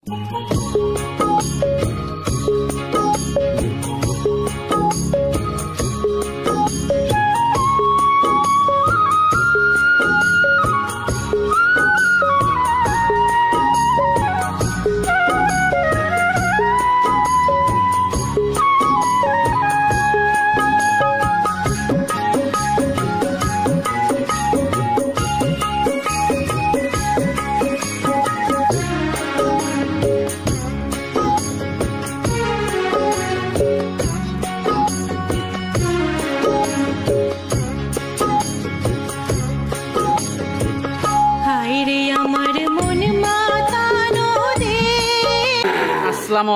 আসসালামু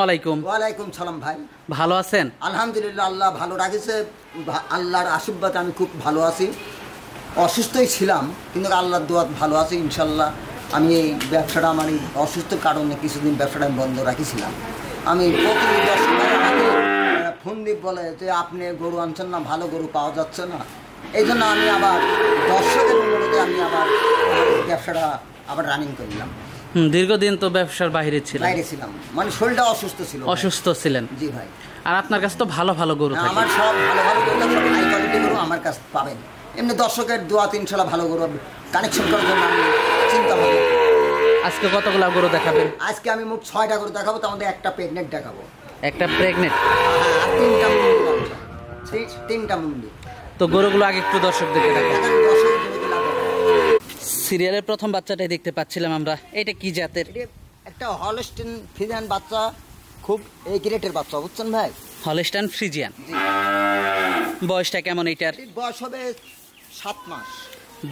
আলাইকুম। ওয়ালাইকুম সালাম ভাই, ভালো আছেন? আলহামদুলিল্লাহ, আল্লাহ ভালো রাখেছে। আল্লাহর আশীর্বাদ আমি খুব ভালো আছি। অসুস্থই ছিলাম, কিন্তু আল্লাহর দোয়াত ভালো আছি ইনশাল্লাহ। আমি এই ব্যবসাটা আমার এই অসুস্থ কারণে কিছুদিন ব্যবসাটা আমি বন্ধ রাখিছিলাম। আমি প্রতিদিন 10 টাকা আমাকে ফোন দিয়ে বলে যে আপনি গরু আনছেন না, ভালো গরু পাওয়া যাচ্ছে না। এই জন্য আমি আবার দর্শকের অনুরোধে আমি আবার ব্যবসাটা আবার রানিং করলাম। দীর্ঘদিন তো ব্যবসার বাইরে ছিলেন। মানে শরীরটা অসুস্থ ছিল। অসুস্থ ছিলেন? জি ভাই। আর আপনার কাছে তো ভালো ভালো গরু থাকে। আমার সব ভালো ভালো গরু, সব হাই কোয়ালিটি গরু আমার কাছে পাবেন। এমনি দর্শকের দোয়াতে ইনশাআল্লাহ ভালো গরু কানেকশন করার জন্য আমি চিন্তা ভাবনা। আজকে কতগুলো গরু দেখাবেন? আজকে আমি মোট 6টা গরু দেখাবো, তার মধ্যে একটা প্রেগনেন্ট দেখাবো। একটা প্রেগনেন্ট? আর 3টা মুন্ডি। 3টা মুন্ডি। তো গরুগুলো আগে একটু দর্শকদেরকে দেখাই। সিরিয়ালের প্রথম বাচ্চাটাই দেখতে পাচ্ছিলাম আমরা। এটা কি জাতের? একটা হলস্টাইন ফ্রিজিয়ান বাচ্চা, খুব এই গ্রেটের বাচ্চা, বুঝছেন ভাই? Holstein Friesian. বয়সটা কেমন এটার? বয়স হবে 7 মাস।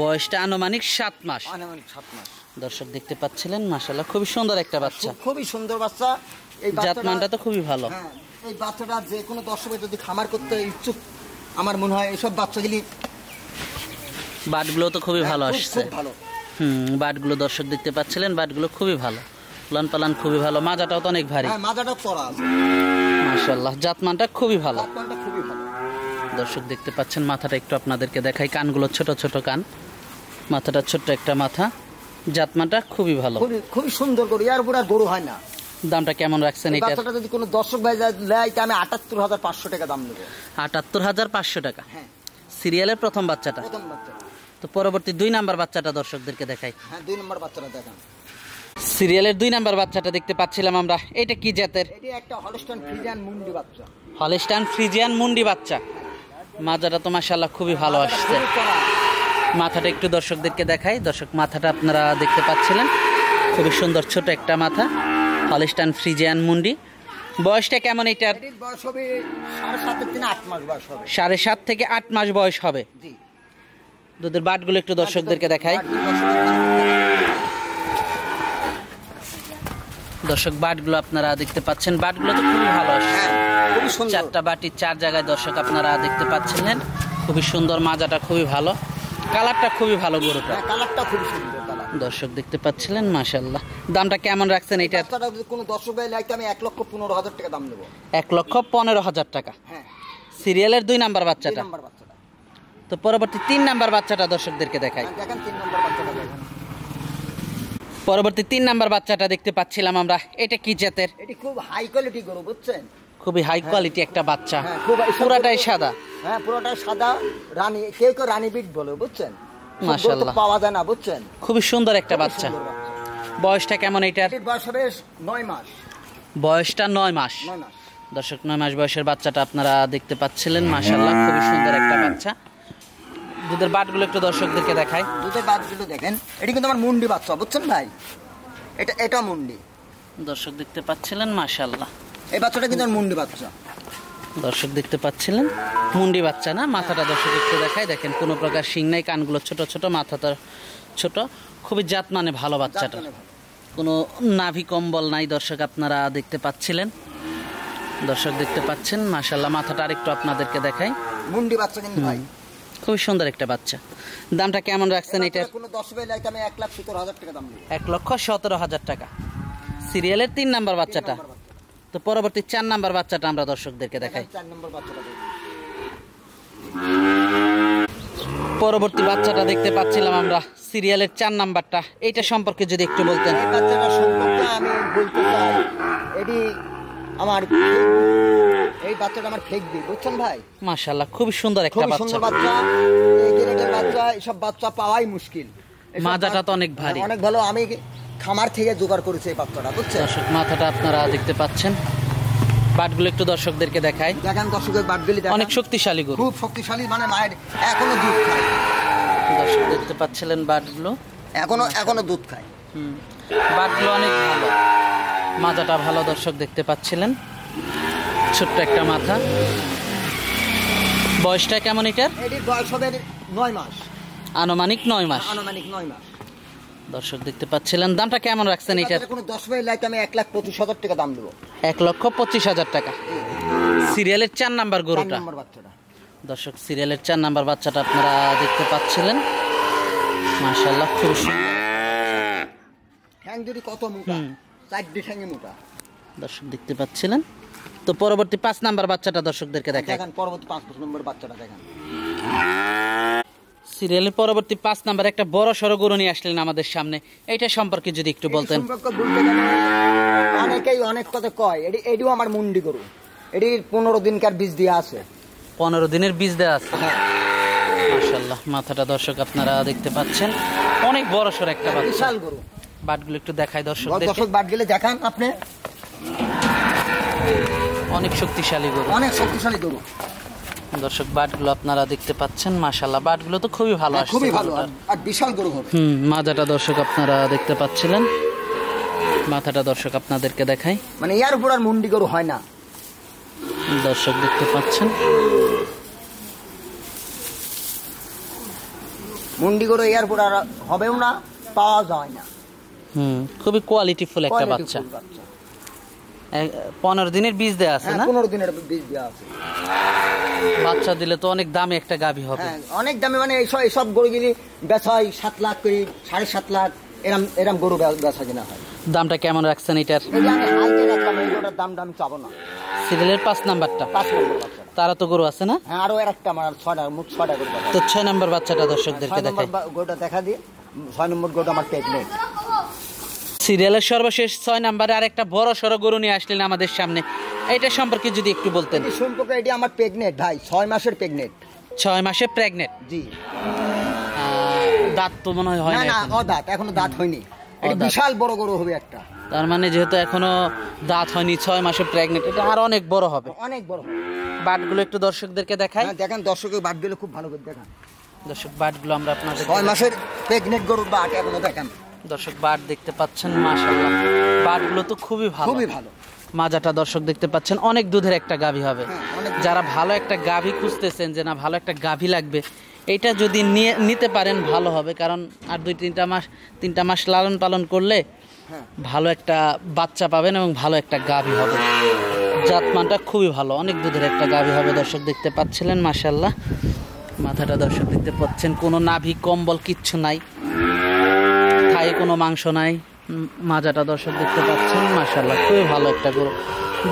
বয়সটা আনুমানিক 7 মাস। আনুমানিক 7 মাস। দর্শক দেখতে পাচ্ছিলেন, মাশাআল্লাহ খুবই সুন্দর একটা বাচ্চা। খুবই সুন্দর বাচ্চা। এই জাতমানটা তো খুবই ভালো। হ্যাঁ, এই বাচ্চাটা যে কোনো দর্শকের যদি খামার করতে ইচ্ছুক, আমার মনে হয় এইসব বাচ্চাগুলি বাটগুলো তো খুবই ভালো আসছে। খুব ভালো। বাটগুলো দর্শক দেখতে পাচ্ছিলেন, বাটগুলো খুবই ভালো, উলান পালান খুবই ভালো, মাজাটাও তো অনেক ভারী। হ্যাঁ, মাজাটা চড়া আছে। মাশাআল্লাহ, জাতমানটা খুবই ভালো। জাতমানটা খুবই ভালো। দর্শক দেখতে পাচ্ছেন, মাথাটা একটু আপনাদেরকে দেখাই। কানগুলো ছোট ছোট কান, মাথাটা ছোট্ট একটা মাথা। জাতমানটা খুবই ভালো, খুবই সুন্দর গরু। এর উপর আর গরু হয় না। দামটা কেমন রাখছেন এটা? বাচ্চাটা যদি কোনো দর্শক ভাই নেয়, আমি ৭৮,৫০০ টাকা দাম নেব। ৭৮,৫০০ টাকা? হ্যাঁ। সিরিয়ালের প্রথম বাচ্চাটা? প্রথম বাচ্চা। তো পরবর্তী 2 নাম্বার বাচ্চাটা দর্শকদেরকে দেখাই। হ্যাঁ, 2 নম্বর বাচ্চাটা দেখান। সিরিয়ালের 2 নাম্বার বাচ্চাটা দেখতে পাচ্ছিলাম আমরা। এটা কি জাতের? এটা একটা হলস্টাইন ফ্রিজিয়ান মুন্ডি বাচ্চা। হলস্টাইন ফ্রিজিয়ান মুন্ডি বাচ্চা। মাজাটা তো মাশাআল্লাহ খুবই ভালো আসছে। মাথাটা একটু দর্শকদেরকে দেখাই। দর্শক, মাথাটা আপনারা দেখতে পাচ্ছিলেন, খুবই সুন্দর ছোট একটা মাথা। হলস্টাইন ফ্রিজিয়ান মুন্ডি। বয়সটা কেমন এটার? বয়স হবে 7.5 থেকে 8 মাস বয়স হবে। 7.5 থেকে 8 মাস বয়স হবে। জি। দুধের বাটগুলো একটু দর্শকদেরকে দেখাই। দর্শক, বাটগুলো আপনারা দেখতে পাচ্ছেন, বাটগুলো তো খুবই ভালো আসছে। খুবই সুন্দর। 4টা বাটি 4 জায়গায় দর্শক আপনারা দেখতে পাচ্ছিলেন, খুবই সুন্দর। মাজাটা খুবই ভালো, কালারটা খুবই ভালো গরুটা। কালারটা খুবই সুন্দর কালার। দর্শক দেখতে পাচ্ছিলেন, মাশাআল্লাহ। দামটা কেমন রাখছেন এটার? বাচ্চাটা যদি কোনো দর্শক ভাই লাগে, আমি 1,15,000 টাকা দাম নেব। 1,15,000 টাকা? হ্যাঁ। সিরিয়ালের 2 নাম্বার বাচ্চাটা। 2 নম্বর বাচ্চাটা। তো পরবর্তী 3 নাম্বার বাচ্চাটা দর্শকদেরকে দেখাই। দেখেন 3 নম্বর বাচ্চাটা দেখেন। পরবর্তী 3 নাম্বার বাচ্চাটা দেখতে পাচ্ছিলাম আমরা। এটা কি জাতের? এটি খুব হাই কোয়ালিটি গরু, বুঝছেন? খুবই হাই কোয়ালিটি একটা বাচ্চা। হ্যাঁ, পুরাটাই সাদা। হ্যাঁ, পুরোটাই সাদা। রানী, কেউ কেউ রানী বিট বলে, বুঝছেন? মাশাআল্লাহ, পাওয়া যায় না, বুঝছেন? খুবই সুন্দর একটা বাচ্চা। বয়সটা কেমন এটার? বয়স হবে 9 মাস। বয়সটা 9 মাস। 9 মাস। দর্শক, 9 মাস বয়সের বাচ্চাটা আপনারা দেখতে পাচ্ছিলেন, মাশাআল্লাহ খুবই সুন্দর একটা বাচ্চা। দুধের বাটগুলো একটু দর্শকদেরকে দেখাই। দুধের বাটগুলো দেখেন। এটা কিন্তু আমার মুন্ডি বাচ্চা, বুঝছেন ভাই? এটা মুন্ডি। দর্শক দেখতে পাচ্ছিলেন, মাশাআল্লাহ এই বাচ্চাটা কিন্তু আমার মুন্ডি বাচ্চা। দর্শক দেখতে পাচ্ছিলেন, মুন্ডি বাচ্চা না? মাথাটা দর্শক একটু দেখাই। দেখেন, কোনো প্রকার শিং নাই, কানগুলো ছোট ছোট, মাথাটা ছোট, খুবই জাত মানে ভালো বাচ্চাটা। কোনো নাভি কম্বল নাই, দর্শক আপনারা দেখতে পাচ্ছিলেন। দর্শক দেখতে পাচ্ছেন, মাশাআল্লাহ। মাথাটা আরেকটু আপনাদেরকে দেখাই। মুন্ডি বাচ্চা কিন্তু ভাই খুবই সুন্দর একটা বাচ্চা। দামটা কেমন রাখছেন এটার? কোনো 10 ভাই লাগে, আমি 1,17,000 টাকা দাম নেব। 1,17,000 টাকা। সিরিয়ালের 3 নাম্বার বাচ্চাটা। তো পরবর্তী 4 নাম্বার বাচ্চাটা আমরা দর্শকদেরকে দেখাই। 4 নম্বর বাচ্চাটা পরবর্তী বাচ্চাটা দেখতে পাচ্ছিলাম আমরা সিরিয়ালের 4 নাম্বারটা, এইটা সম্পর্কে যদি একটু বলতেন। এই বাচ্চাটা সম্পর্কে আমি বলতে চাই, এটি আমার এই বাচ্চাটা আমার ফেক দিই, বুঝছেন ভাই। মাশাআল্লাহ, খুব সুন্দর একটা খুব সুন্দর বাচ্চা। এই গ্রেডের বাচ্চা, এইসব বাচ্চা পাওয়াই মুশকিল। মাজাটা তো অনেক ভারী, অনেক ভালো। আমি খামার থেকে জোগাড় করেছি এই বাচ্চাটা, বুঝছেন। দর্শক মাথাটা আপনারা দেখতে পাচ্ছেন, বাটগুলো একটু দর্শকদেরকে দেখাই। দেখেন দর্শকের বাটগুলি অনেক শক্তিশালী গরু, খুব শক্তিশালী, মানে মায়ের এখনো দুধ খায়। দর্শক দেখতে পাচ্ছিলেন বাটগুলো এখনো দুধ খায়। বাটগুলো অনেক ভালো, মাজাটা ভালো দর্শক দেখতে পাচ্ছিলেন, ছোট্ট একটা মাথা। বয়সটা কেমন এটার? এটির বয়স হবে 9 মাস, আনুমানিক 9 মাস। আনুমানিক 9 মাস। দর্শক দেখতে পাচ্ছিলেন, দামটা কেমন রাখছেন এটার? কোনো 10 ভাই লাইতে আমি 1,25,000 টাকা দাম দেবো। 1,25,000 টাকা। সিরিয়ালের 4 নাম্বার গরুটা, বাচ্চাটা। দর্শক সিরিয়ালের 4 নাম্বার বাচ্চাটা আপনারা দেখতে পাচ্ছিলেন। মাশাআল্লাহ, খুব সুন্দর। ঠ্যাং দুটি কত মোটা, 4 ঠ্যাঙে মোটা, দর্শক দেখতে পাচ্ছিলেন। তো পরবর্তী 5 নাম্বার বাচ্চাটা দর্শকদেরকে দেখাই। দেখেন পরবর্তী 5 নম্বর বাচ্চাটা দেখেন। সিরিয়ালের পরবর্তী 5 নাম্বার একটা বড় সড়ো গরু নিয়ে আসলেন আমাদের সামনে, এইটা সম্পর্কে যদি একটু বলতেন। অনেকেই অনেক কথা কয়, এটিও আমার মুন্ডি গরু। এটির 15 দিনকার বীজ দেওয়া আছে। 15 দিনের বীজ দেওয়া আছে। মাশাআল্লাহ, মাথাটা দর্শক আপনারা দেখতে পাচ্ছেন, অনেক বড় সড়ো একটা বাচ্চা, বিশাল গরু। বাটগুলো একটু দেখাই দর্শকদের। দর্শক বাট গেলে দেখান আপনি, অনেক শক্তিশালী গরু, অনেক শক্তিশালী গরু। দর্শক বাটগুলো আপনারা দেখতে পাচ্ছেন। মাশাআল্লাহ, বাটগুলো তো খুবই ভালো আসছে, খুবই ভালো আর বিশাল গরু হবে। মাজাটা দর্শক আপনারা দেখতে পাচ্ছিলেন, মাথাটা দর্শক আপনাদেরকে দেখাই। মানে ইয়ার উপর আর মুন্ডি গরু হয় না, দর্শক দেখতে পাচ্ছেন। মুন্ডি গরু ইয়ার উপর আর হবেও না, পাওয়া যায় না। খুবই কোয়ালিটিফুল একটা বাচ্চা। 15 দিনের বীজ দেওয়া আছে না? 15 দিনের বীজ দেওয়া আছে। বাচ্চা দিলে তো অনেক দামি একটা গাভী হবে। অনেক দামি, মানে এইসব গরুগুলি বেচা হয় 7 লাখ করে, 7.5 লাখ এরম গরু বেচা কিনা হয়। দামটা কেমন রাখছেন এটার? দামটা আমি চাবো না। সিরিয়ালের 5 নাম্বারটা, 5 নম্বর বাচ্চা। তারা তো গরু আছে না? হ্যাঁ, আরো একটা আমার 6টা, মোট 6টা গরু। তো 6 নাম্বার বাচ্চাটা দর্শকদেরকে দেখাই। গরুটা দেখা দিয়ে 6 নম্বর গরুটা আমার প্রেগনেন্ট। সিরিয়ালের সর্বশেষ 6 নাম্বারে আরেকটা বড় সড়ো গরু নিয়ে আসলেন আমাদের সামনে, এইটা সম্পর্কে যদি একটু বলতেন। এই সম্পর্কে এটি আমার প্রেগনেন্ট ভাই, 6 মাসের প্রেগনেন্ট। 6 মাসে প্রেগনেন্ট? জি। দাঁত তো মনে হয় না, দাঁত এখনো দাঁত হয়নি। এটি বিশাল বড় গরু হবে একটা। তার মানে যেহেতু এখনো দাঁত হয়নি, 6 মাসে প্রেগনেন্ট, এটা আর অনেক বড় হবে। অনেক বড়। বাটগুলো একটু দর্শকদেরকে দেখাই। দেখেন দর্শকের বাটগুলো খুব ভালো করে দেখান। দর্শক বাটগুলো আমরা আপনাদের 6 মাসের প্রেগনেন্ট গরুর বাট এখনো দেখেন। দর্শক বাট দেখতে পাচ্ছেন, মাশাআল্লাহ, বাটগুলো তো খুবই ভালো, খুবই ভালো। মাজাটা দর্শক দেখতে পাচ্ছেন, অনেক দুধের একটা গাভী হবে। যারা ভালো একটা গাভী খুঁজতেছেন, যে না ভালো একটা গাভী লাগবে, এটা যদি নিতে পারেন ভালো হবে, কারণ আর 2-3 মাস লালন পালন করলে ভালো একটা বাচ্চা পাবেন এবং ভালো একটা গাভী হবে। জাতমানটা খুবই ভালো, অনেক দুধের একটা গাভী হবে। দর্শক দেখতে পাচ্ছিলেন, মাশাআল্লাহ, মাথাটা দর্শক দেখতে পাচ্ছেন, কোনো নাভি কম্বল কিচ্ছু নাই, থায়ে কোনো মাংস নাই। মাজাটা দর্শক দেখতে পাচ্ছেন, মাশাআল্লাহ, খুবই ভালো একটা গরু।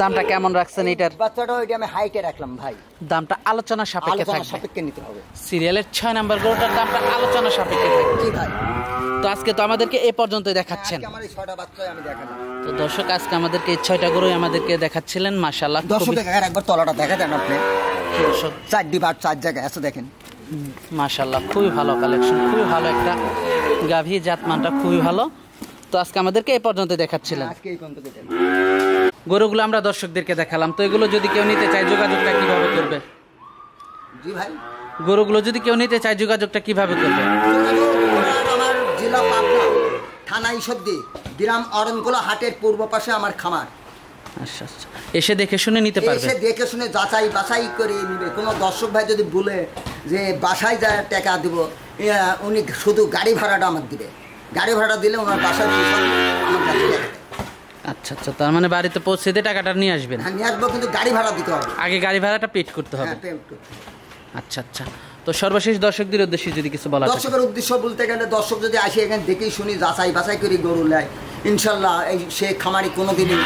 দামটা কেমন রাখছেন এটার? বাচ্চাটা ওইটা আমি হাইটে রাখলাম ভাই, দামটা আলোচনা সাপেক্ষে থাকবে। সাপেক্ষে নিতে হবে। সিরিয়ালের 6 নাম্বার গরুটার দামটা আলোচনা সাপেক্ষে থাকবে। জি ভাই। তো আজকে তো আমাদেরকে এই পর্যন্তই দেখাচ্ছেন। আমার এই 6টা বাচ্চাই আমি দেখালাম। তো দর্শক আজকে আমাদেরকে এই 6টা গরুই আমাদেরকে দেখাচ্ছিলেন, মাশাআল্লাহ। দর্শক একবার তলাটা দেখা দেন আপনি। দর্শক 4টি বাট 4 জায়গায় আছে দেখেন, মাশাআল্লাহ, খুবই ভালো কালেকশন, খুবই ভালো একটা গাভী, জাতমানটা খুবই ভালো। তো আজকে আমাদেরকে এই পর্যন্ত দেখাচ্ছিলেন। আজকে এই পর্যন্ত দেখেন গরুগুলো আমরা দর্শকদেরকে দেখালাম। তো এগুলো যদি কেউ নিতে চায়, যোগাযোগটা কিভাবে করবে? জি ভাই, গরুগুলো যদি কেউ নিতে চায়, যোগাযোগটা কিভাবে করবে? আমার জেলা পাবনা, থানা ঈশ্বরদী, গ্রাম অরণকোলা হাটের পূর্ব পাশে আমার খামার। আচ্ছা আচ্ছা, এসে দেখে শুনে নিতে পারবে। এসে দেখে শুনে যাচাই বাছাই করে নিবে। কোনো দর্শক ভাই যদি বলে যে বাসায় যা টাকা দিব, উনি শুধু গাড়ি ভাড়াটা আমার দিবে। গাড়ি ভাড়া দিলে ওনার বাসায় আমার কাছে দেবে। আচ্ছা আচ্ছা, তার মানে বাড়িতে পৌঁছে দিয়ে টাকাটা নিয়ে আসবেন? হ্যাঁ, নিয়ে আসবো, কিন্তু গাড়ি ভাড়া দিতে হবে। আগে গাড়ি ভাড়াটা পেড করতে হবে। আচ্ছা আচ্ছা, তো সর্বশেষ দর্শকদের উদ্দেশ্যে যদি কিছু বলা। দর্শকের উদ্দেশ্য বলতে গেলে, দর্শক যদি আসে এখানে দেখেই শুনি যাচাই বাছাই করে গরু নেয়, ইনশাল্লাহ এই সে খামারি কোনোদিনই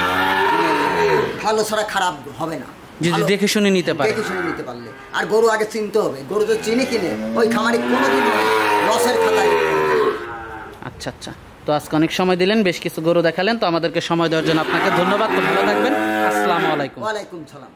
ভালো ছাড়া খারাপ হবে না। যদি ভালো- দেখে শুনে নিতে পারে। দেখে শুনে নিতে পারলে। আর গরু আগে চিনতে হবে, গরু তো চিনি কিনে ওই খামারি কোনোদিন লসের খাতায়। আচ্ছা আচ্ছা, তো আজকে অনেক সময় দিলেন, বেশ কিছু গরু দেখালেন, তো আমাদেরকে সময় দেওয়ার জন্য আপনাকে ধন্যবাদ। তো ভালো থাকবেন, আসসালামু আলাইকুম। ওয়ালাইকুম সালাম।